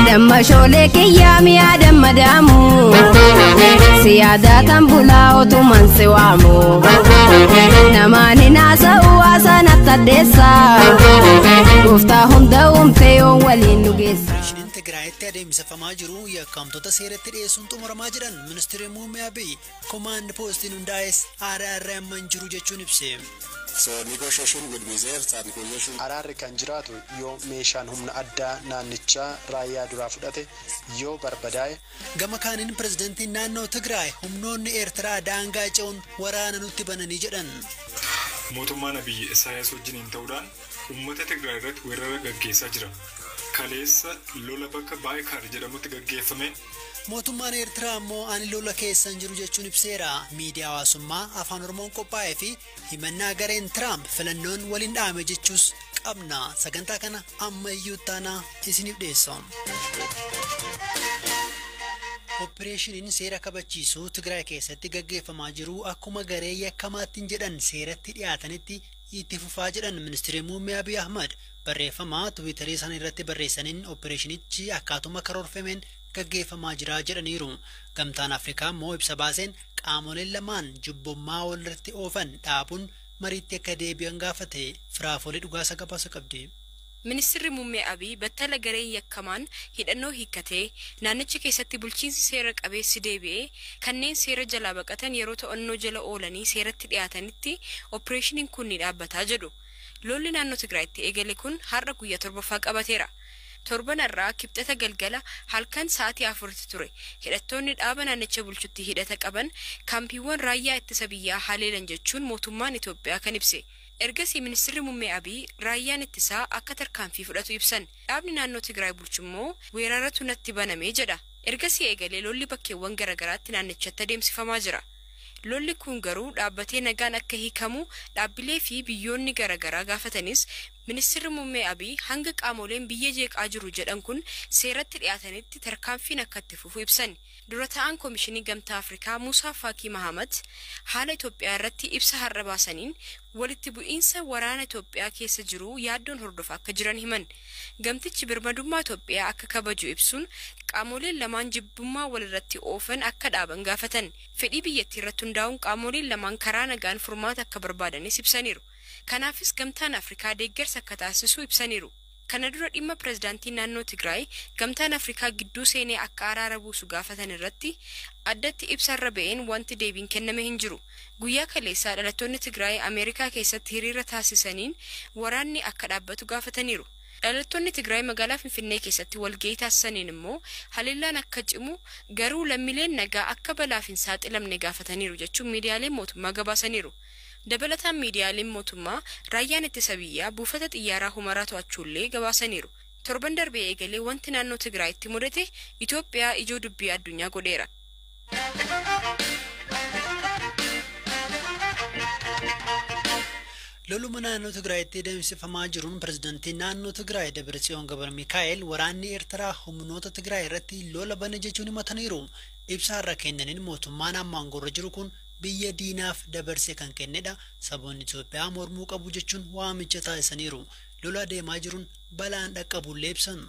damma shoolee kiyyaami adamma daamu siyaadatan bulaa otuman si waamu namaani naasa'u haasaan attaddeessa gooftaa hunda uumte yoo waliin nu geessa. Tigraayitti adeemsifamaa jiru yakkamtoota seeratti dhiyeessuun xumuramaa jiran ministeerri muummee Abiy command postiin hundaa'es ARRM jiru jechuun ibse. So negotiation would be there, start negotiation. Araarri kan jiraatu yoo meeshaan humna addaa naannichaa raayyaa duraa fudhate yoo barbadaa'e. Gama kaaniin pirezidantiin naannoo Tigraay humnoonni Eertiraa daangaa ce'uun waraana nutti bananii jedhan. Mootummaan Abiy Isaayaas wajjin ta'uudhaan uummata Tigraay irratti weerara gaggeessaa jira. Kaleessa lola bakka Baayikaar jedhamutti gaggeeffameen. Mootummaan Eertiraa ammoo ani lola keessan jiru jechuun ibseera. Miidiyaa hawaasummaa afaan Oromoon qophaa'ee fi himannaa gareen Tiraamp filannoon waliin dhaame jechuus qabna. Sagantaa kana ammayyuu taanaa isiniif dhiyeessa. Opereeshiniin seera kabachiisuu Tigraay keessatti gaggeeffamaa jiru akkuma garee yakkamaattiin jedhan seeratti dhiyaatanitti itti fufaa jedhan ministeerri muummee Abiy Ahmad barreeffama Twitter isaanii irratti barreessaniin opereeshinichi akkaatuma karoorfameen gaggeeffamaa jira jedhaniiru. Gamtaan Afrikaa immoo ibsa baaseen qaamoleen lamaan jubbummaa walirratti oofan dhaabuun mariitti akka deebi'an gaafate. Firaafolee dhugaasa gabaasa qabdi. Ministeerri muummee Abiy battala gareen yakkamaan hidhannoo hiikkatee naannicha keessatti bulchiinsi seera qabeessi deebi'ee kanneen seera jalaa baqatan yeroo to'annoo jala oolanii seeratti dhiyaatanitti opereeshiniin kun ni dhaabbataa jedhu. Lolli naannoo Tigraayitti eegale kun har'a guyyaa 7ffaa qabateera. Torban irraa kibxata galgala halkan sa'aatii 4 ture. Hidhattoonni dhaaba naannicha bulchutti hidhata qaban kaampiiwwan raayyaa ittisa biyyaa haleelan jechuun mootummaan Itoophiyaa kan ibse. Ergasii ministeerri muummee Abiy raayyaan ittisaa akka tarkaanfii fudhatu ibsan. Dhaabni naannoo Tigraay bulchu immoo weeraratu natti baname jedha. Ergasii eegalee lolli bakkeewwan garaagaraatti naannichatti adeemsifamaa jira. Lolli kun garuu dhaabbatee nagaan akka hiikamu dhaabbilee fi biyyoonni garaagaraa gaafatanis ministeerri muummee Abiy hanga qaamoleen biyya jeeqaa jiru jedhan kun seeratti dhiyaatanitti tarkaanfiin akka itti fufu ibsan. Dura ta'an Koomishinii Gamtaa Afrikaa Muusaa Faakii Mahamad haala Itoophiyaa irratti ibsa har'a baasaniin walitti bu'iinsa waraana Itoophiyaa keessa jiru yaaddoon hordofaa akka jiran himan. Gamtichi birmadummaa Itoophiyaa akka kabaju ibsuun qaamoleen lamaan jibbummaa walirratti oofan akka dhaaban gaafatan. Fedhii biyyattii irratti hundaa'uun qaamoleen lamaan karaa nagaan furmaata akka barbaadanis ibsaniiru. Kanaafis Gamtaan Afrikaa deeggarsa akka taasisu ibsaniiru. Kana dura dhimma pirezidaantiin naannoo Tigraay Gamtaan Afrikaa gidduu seenee akka araara buusu gaafatan irratti addatti ibsarra ba'een wanti deebiin kenname hin jiru. Guyyaa kaleessaa dhalattoonni Tigraay Ameerikaa keessatti hiriira taasisaniin waraanni akka dhaabbatu gaafataniiru. Dhalattoonni Tigraay magaalaa Finfinnee keessatti walgahii taasisaniin immoo haleellaan akka cimu garuu lammiileen nagaa akka balaaf hin saaxilamne gaafataniiru jechuun miidiyaaleen mootummaa gabaasaniiru. Dabalataan miidiyaaleen mootummaa raayyaan ittisa biyyaa buufata xiyyaaraa Humaraa to'achuullee gabaasaniiru. Torban darbee eegalee wanti naannoo Tigraayitti mudate Itoophiyaa ijoo dubbii addunyaa godheera. Loluma naannoo Tigraayitti adeemsifamaa jiruun pirezidantiin naannoo Tigraay Dabratsiyoon Gabrmikaa'el waraanni Eertiraa humnoota Tigraay irratti lola bane jechuun himataniiru. Ibsa har'a kennaniin mootummaan ammaan gorra jiru kun biyya diinaaf dabarsee kan kennedha. Saboonni Itoophiyaa mormuu qabu jechuun waamicha taasisaniiru. Lola deemaa jiruun balaan dhaqqabullee ibsan.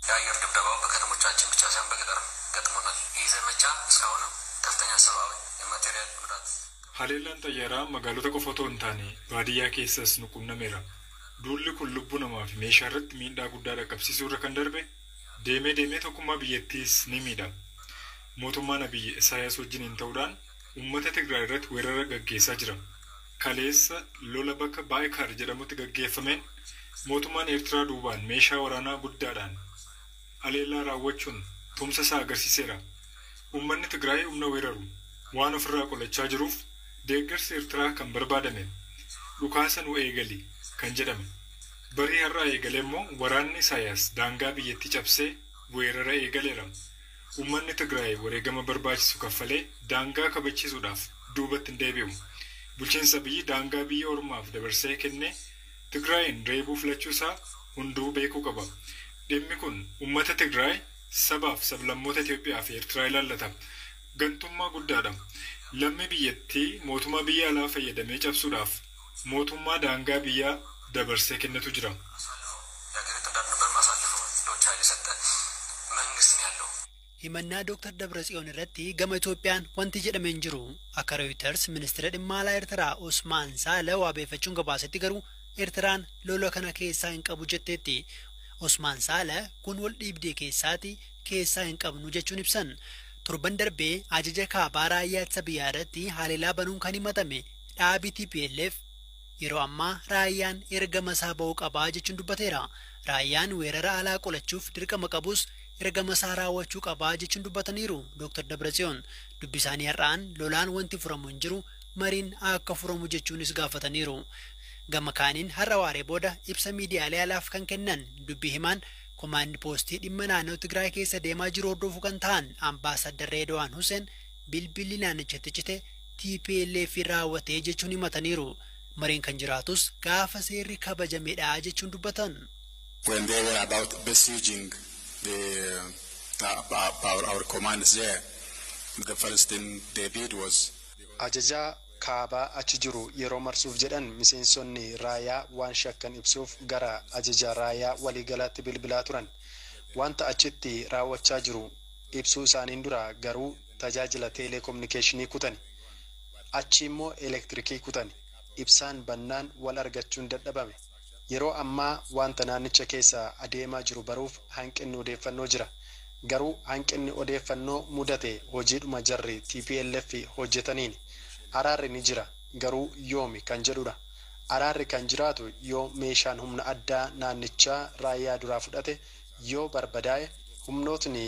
የአየር ድብደባው በከተሞቻችን ብቻ ሳይሆን በገጠር ገጥሞናል። ይህ ዘመቻ እስካሁንም ከፍተኛ ሰብአዊ የማቴሪያል ጉዳት Haleellaan xayyaaraa magaalota qofa otoo hin taane baadiyyaa keessas nu qunnameera. Duulli kun lubbuu namaa fi meeshaa irratti miidhaa guddaa dhaqqabsiisuu irra kan darbe deemee tokkummaa biyyattiis ni miidha. Mootummaan Abiy Isaayaas wajjin ta'uudhaan uummata Tigraay irratti weerara gaggeessaa jira. Kaleessa lola bakka Baayikaar jedhamutti gaggeeffameen mootummaan Eertiraa duubaan meeshaa waraanaa guddaadhaan haleellaa raawwachuun tumsa isaa agarsiiseera. Uummanni Tigraay humna weeraru waan ofirraa qolachaa jiruuf deeggarsi Eertiraa kan barbaadame dhukaasa nu eegali kan jedhame. Barii har'aa eegalee immoo waraanni Isaayaas daangaa biyyattii cabsee weerara eegaleera. Uummanni Tigraay wareegama barbaachisu kaffalee daangaa kabachiisuudhaaf duubatti hin deebi'u. Bulchiinsa biyyi daangaa biyya ormaaf dabarsee kennee Tigraayin reebuu filachuusaa hunduu beekuu qaba. Dhimmi kun uummata Tigraay sabaaf sablammoota Itoophiyaa fi Eertiraa ilaallata. Gantummaa guddaadha. Lammi biyyattii mootummaa biyya alaa fayyadamee cabsuudhaaf mootummaa daangaa biyyaa dabarsee kennetu jira. መረጃን የሰጠ መንግስት ነው ያለው። himannaa Dr. Dabratsiyoon irratti gama Itoophiyaan wanti jedhamee hin jiru. Akka Reuters ministeera dhimma alaa Eertiraa Usmaan Saala waabeeffachuun gabaasetti garuu Eertiraan lola kana keessaa hin qabu jetteetti. Usmaan Saala kun wal dhiibdee keessaa hin qabnu jechuun ibsan. Torban darbee ajaja kaabaa raayyaa ittisa biyyaa irratti haleellaa banuun kan himatame dhaabii TPLF yeroo ammaa raayyaan ergama isaa ba'uu qabaa jechuun dubbateera. Raayyaan weerara alaa qolachuuf dirqama qabus ergama isaa raawwachuu qabaa jechuun dubbataniiru. Dr. Dabratsiyoon dubbi isaanii har'aan lolaan wanti furamu hin jiru mariin akka furamu jechuunis gaafataniiru. Gama kaaniin har'a waaree booda ibsa miidiyaalee alaaf kan kennan dubbi himaan komaandi poostii dhimma naannoo Tigraay keessa deemaa jiru hordofuu kan ta'an Ambaasaddar Reedwaan Huseen bilbilli naannichatti cite TPLF raawwatee jechuun himataniiru. Mariin kan jiraatus gaafa seerri kabajameedha jechuun dubbatan. When they were about besieging our commands there, the first thing they did was Ajaja kaabaa achi jiru yeroo marsuuf jedhan miseensonni raayyaa waan shakkan ibsuuf gara ajaja raayyaa waliigalaatti bilbilaa turan. Wanta achitti raawwachaa jiru ibsuu isaaniin dura garuu tajaajila teleekominikeeshinii kutani. Achi immoo elektirikii kutani. Ibsaan bannaan wal argachuun dadhabame. Yeroo ammaa wanta naannicha keessa adeemaa jiru baruuf hanqinni odeeffannoo jira. Garuu hanqinni odeeffannoo mudate hojiidhuma jarri TPLF hojjetaniin. Araarri ni jira garuu yoomi kan jedhudha. Araarri kan jiraatu yoo meeshaan humna addaa naannichaa raayyaa duraa fudhate yoo barbadaa'e humnootni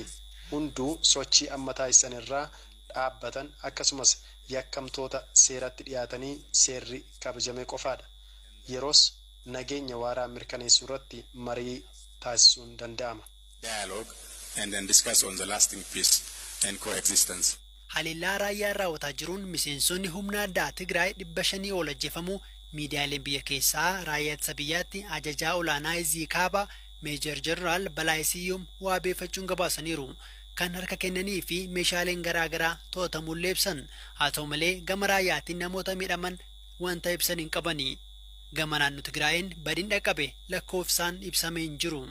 hunduu sochii amma taasisan irraa dhaabbatan akkasumas yakkamtoota seeratti dhiyaatanii seerri kabajamee qofaadha. Yeroos nageenya waaraa mirkaneessuu irratti marii taasisuun danda'ama. dialogue and then discuss on the lasting peace and coexistence. Haleellaa raayyaa raawwataa jiruun miseensonni humna addaa Tigraay 500 ol ajjeefamuu miidiyaaleen biyya keessaa raayyaa ittisa biyyaatti ajajaa olaanaa Izii Kaabaa Meejar Jeneraal Balaay Siyyum waabeeffachuun gabaasaniiru. Kan harka kennanii fi meeshaaleen garaagaraa to'atamullee ibsan. Haa ta'u malee gama raayyaatiin namoota miidhaman wanta ibsan hin qabani. Gama naannoo Tigraayin badiin dhaqqabe lakkoofsaan ibsamee hin jiru.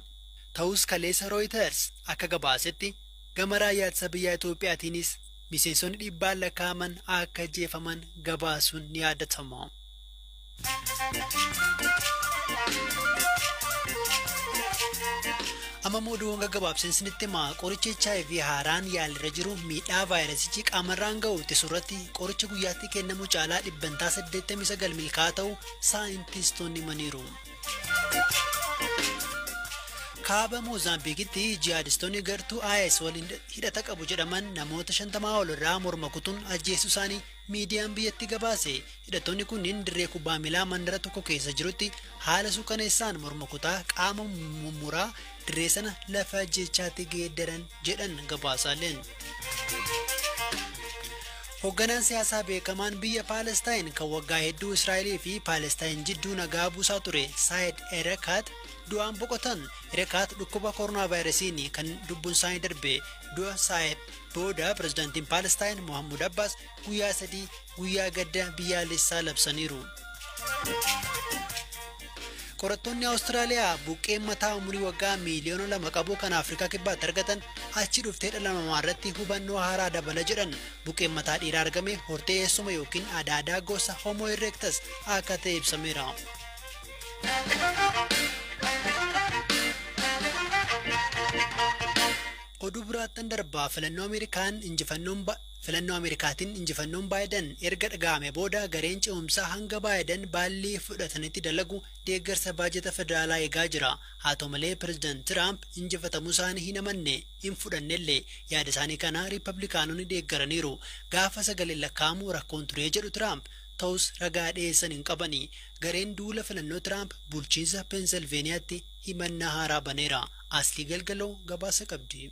Ta'us kaleessa Reuters akka gabaasetti gama raayyaa ittisa biyyaa Itoophiyaatiinis miseensonni dhibbaan lakkaa'aman akka ajjeefaman gabaasuun ni yaadatama. Amma moduun gaggabaabseen sinitti himaa qoricha HIV haaraan yaalirra jiru miidhaa vaayirasichi qaamarraan ga'u ittisuurratti qoricha guyyaatti kennamu caalaa 89 milkaa'aa ta'u saayintistoonni himaniiru. Kaaba Moozaambiikitti jihaadistoonni gartuu IS waliin hidhata qabu jedhaman namoota 50 ol irraa morma kutuun ajjeesuu isaanii miidiyaan biyyatti gabaase. Hidhattoonni kunniin dirree kubbaa miilaa mandara tokko keessa jirutti haala suukaneessaan morma kutaa qaama mummuraa dirree sana lafa jechaatti geeddaran jedhan gabaasaaleen. Hoogganaan siyaasaa beekamaan biyya Paalestaan kan waggaa hedduu Israa'elii fi Paalestaan jidduu nagaa buusaa ture Saayid Erekat du'aan boqotan. Erekat dhukkuba koronaa vaayirasiin kan lubbuun isaanii darbe. Du'a Saayid booda pirezidaantiin Paalestaan Mohammud Abbaas guyyaa 3 guyyaa gadda biyyaalessaa labsaniiru. Qorattoonni Awustiraaliyaa buqqeen mataa umurii waggaa miliyoona 2 qabu kan Afrikaa kibbaatti argatan achi dhuftee dhala namaa irratti hubannoo haaraa dabala jedhan. Buqqeen mataa dhiiraa argame hortee eessuma yookiin adaadaa gosa Homo erectus akka ta'e ibsameera. Oduu biraattan darbaa filannoo Ameerikaatiin injifannoon Baayiden erga dhaga'ame booda gareen ce'umsaa hanga Baayiden baallii fudhatanitti dalagu deeggarsa baajeta federaalaa eegaa jira. Haa ta'u malee pirezidaant Tiraamp injifatamuu isaanii hin amanne hin fudhannellee yaada isaanii kana riippablikaanonni deeggaraniiru. Gaafa sagaleen lakkaa'amu rakkoon turee jedhu Tiraamp ta'us ragaa dhiyeessan hin qabani. Gareen duula filannoo Tiraamp bulchiinsa Peensilveeniyaatti himannaa haaraa baneera. Aslii Galgaloo gabaasa qabdi.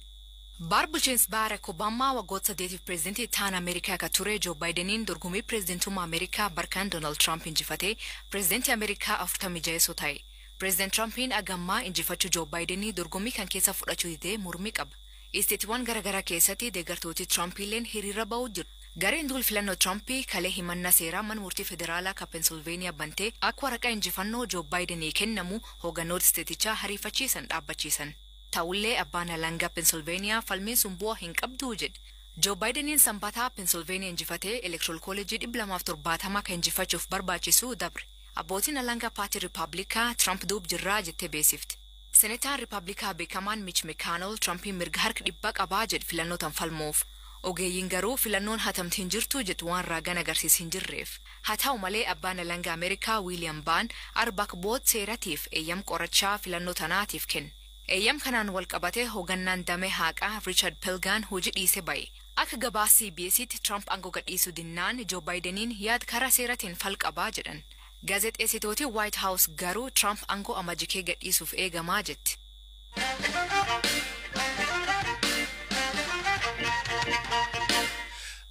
Bulchiinsi Barack Obama waggoota 8 pireezidantii ta'an Ameerikaa ka ture Joe Bideniin dorgommii pireezidantummaa Ameerikaa barkaan Donald Trump injifatee pireezidantii Ameerikaa 46 ta'e. Pireezidanti Trumpiin agammaa injifachuu Joe Bidenii dorgommii kan keessa fudhachuu didee mormii qaba. Isteetiiwwan garaagaraa keessatti deeggartooti Trumpiileen hiriira ba'uu jiru. Gareen duula filannoo Trumpii kalee himannaa seeraa mana murtii federaalaa ka Peensilveeniyaa bantee akka waraqaa injifannoo Joe Bidenii kennamu hoogganoota isteetichaa hariifachiisan dhaabbachiisan. ta'ullee abbaan alangaa Pennsylvania falmiin sun bu'aa hin qabdu jedhe. Joe Bideniin sanbataa Pennsylvania injifatee Electoral College 270 kan injifachuuf barbaachisu dabre. Abbootiin alangaa paartii Riippaabilikaa Trump duub jirraa jettee beeksifte. Seneetaan Riippaabilikaa beekamaan Mitch McConnell Trumpiin mirga harka dhibbaa qabaa jedhe filannootaan falmuuf. Ogeeyyiin garuu filannoon hatamtiin jirtu jedhu waan raagaan agarsiis hin jirreef. Haa ta'u malee abbaan alangaa Ameerikaa William Barr arbak boot seeratiif eeyyam qorachaa filannoo tanaatiif kenne. Eeyyam kanaan wal qabatee hoogganaan damee haqaa Richard Pilgan hojii dhiisee ba'e. Akka gabaa CBS'tti Trump aangoo gadhiisuu dinnaan Joe Bideniin yaad karaa seeratiin falqabaa jedhan. Gaazexeessitooti White House garuu Trump aangoo amajjikee gadhiisuuf eegamaa jetti.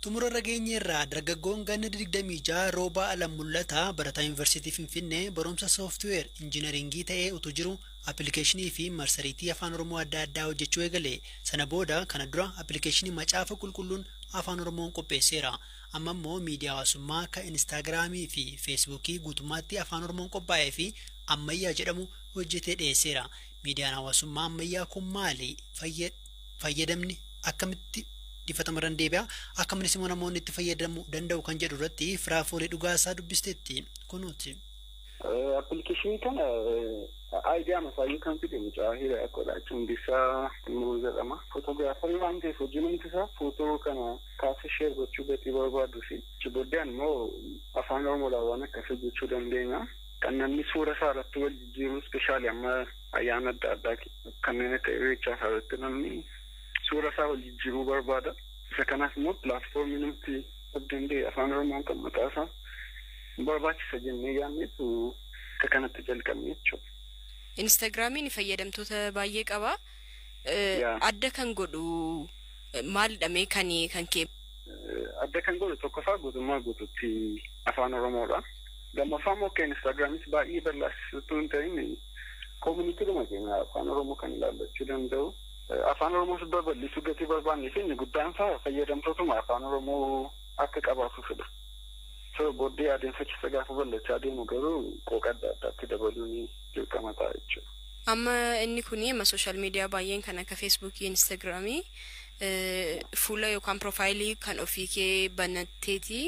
Xumura rageenyeerraa dargaggoon ganna 26 Roobaa Alam Mul'ataa barataa Yuunivarsiitii Finfinnee barumsa sooftiweer injiinaringii ta'ee utuu jiru appilikeeshinii fi marsariitii afaan Oromoo adda addaa hojjechuu eegale. Sana booda kana dura appilikeeshinii macaafa qulqulluun afaan Oromoon qopheesseera. Amma immoo miidiyaa hawaasummaa akka Instagiraamii fi Feesbuukii guutummaatti afaan Oromoon qophaa'ee fi ammayyaa jedhamu hojjetee dhiyeesseera. Miidiyaan hawaasummaa ammayyaa kun maali? Fayyadamni akkamitti difatamarran deebi'a? Akkamitti immoo namoonni itti fayyadamuu danda'u kan jedhu irratti firaafoolii dhugaasaa dubbisteetti kunuuti. Appilikeeshinii kana aayidiyaa masaayyuu kan fide mucaa hiriyaa godhaachuun bisaa immoo jedhama. Footograafarii waan ta'eef hojiin isaa footoo kana kaasee sheer gochuu gatii barbaaduu fi booddeen immoo afaan Oromoodhaan waan akkas hojjechuu dandeenya. Kan namni suura isaa irratti wal jijjiiruu ispeeshaalii amma ayyaana adda addaa kanneen akka irreechaa isaa irratti namni suura isaa wal jijjiiruu barbaada. Isa kanaaf immoo pilaatfoormii namti danda'e afaan Oromoon kan maqaa isaa barbaachisa jennee yaadneetu akka kanatti jalqabne jechuudha. Instagiraamiin fayyadamtoota baay'ee qaba. Adda kan godhu maalidha mee kan kee? Adda kan godhu tokkoffaa guutummaa guutuutti afaan Oromoodha. Lammaffaa immoo akka Instagiraamis baay'ee bal'aasisu hin ta'in koominitiidhuma keenya afaan Oromoo kan ilaallachuu danda'u. Afaan Oromoo bal'isuu gatii barbaanne fi inni guddaan isaa fayyadamtootuma afaan Oromoo akka qabaatuufidha. So booddee adeemsicha gaafa bal'achaa deemu garuu qooqa adda addaatti dabaluun dirqama ta'a jechuudha. Amma inni kuni amma sooshaal miidiyaa baay'een kan akka Feesbuukii, Instagiraamii fuula yookaan piroofaayilii kan ofii kee banatteeti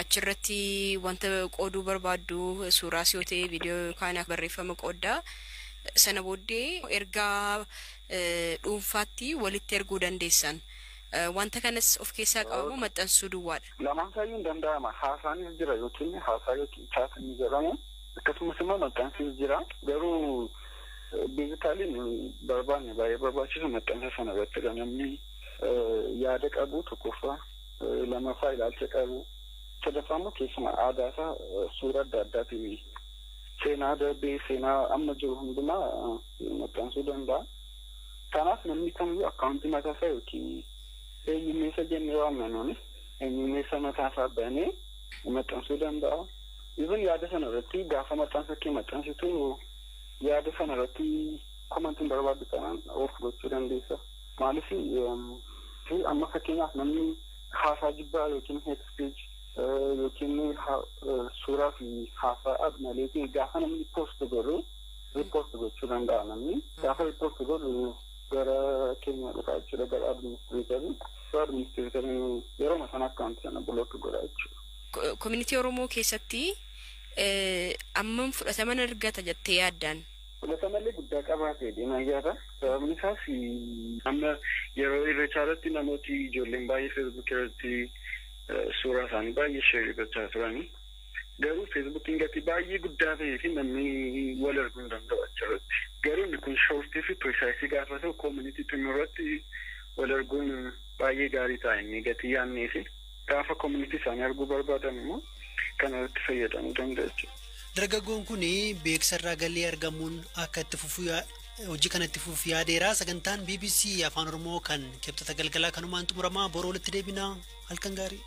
achirratti wanta qooduu barbaaddu suuraas yoo ta'e viidiyoo yookaan barreeffama qooddaa. Sana booddee ergaa dhuunfaatti walitti erguu dandeessan. Wanta kanas of keessaa qabamu maxxansuu duwwaadha. Lamaan isaanii hin danda'ama. Haasaanis jira yookiin haasaa yookiin chaatni jedhamu. Akkasumas immoo maxxansiis jira. Garuu beezikaaliin barbaanne baay'ee barbaachisu maxxansa sana irratti namni yaada qabu tokkoffaa lamaffaa ilaalcha qabu sadaffaa immoo keessumaa aadaa isaa suura adda addaatiin seenaa darbee seenaa amma jiru hundumaa maxxansuu danda'a. Kanaaf namni kamiyyuu akkaawuntii mataa isaa yookiin eenyummeessa jennee waamnanuuni eenyummeessa mataa isaa banee maxxansuu danda'a. Even yaada sana irratti gaafa maxxansa kee maxxansitu yaada sana irratti komantiin barbaadu kanaan of gochuu dandeessa. Maaliif amma fakkeenyaaf namni haasaa jibbaa yookiin hate speech yookiin suuraa fi haasaa malee gaafa namni post godhu report gochuu danda'a namni gaafa report godhu gara keenya dhufaa jechuudha gara administreetarii yeroo sana akkaawuntii sana block godha jechuudha. Community Oromoo keessatti ammam fudhataman argata jettee yaaddaan? Fudhatamallee guddaa qabaatee deemaa jira. Sababni isaas amma yeroo irreechaa irratti namooti ijoolleen baay'ee feesbuuk irratti suuraa isaanii baay'ee sheerii gochaa turani. Garuu feesbuukiin gatii baay'ee guddaa ta'ee fi namni wal arguu hin danda'u achirratti. Garuu inni kun shoortii fi pirisaayisii gaafa ta'u koomunitii xumurratti wal arguun baay'ee gaarii ta'a inni gatii yaannee fi gaafa koomunitii isaanii arguu barbaadan immoo kanarratti fayyadamuu dandeessu. Dargaggoon kun beeksisarraa galii argamuun akka itti fufuu hojii kana itti fufuu yaadeera. Sagantaan BBC Afaan Oromoo kan kibxata galgalaa kanumaan xumuramaa boroo walitti deebinaa halkan gaarii.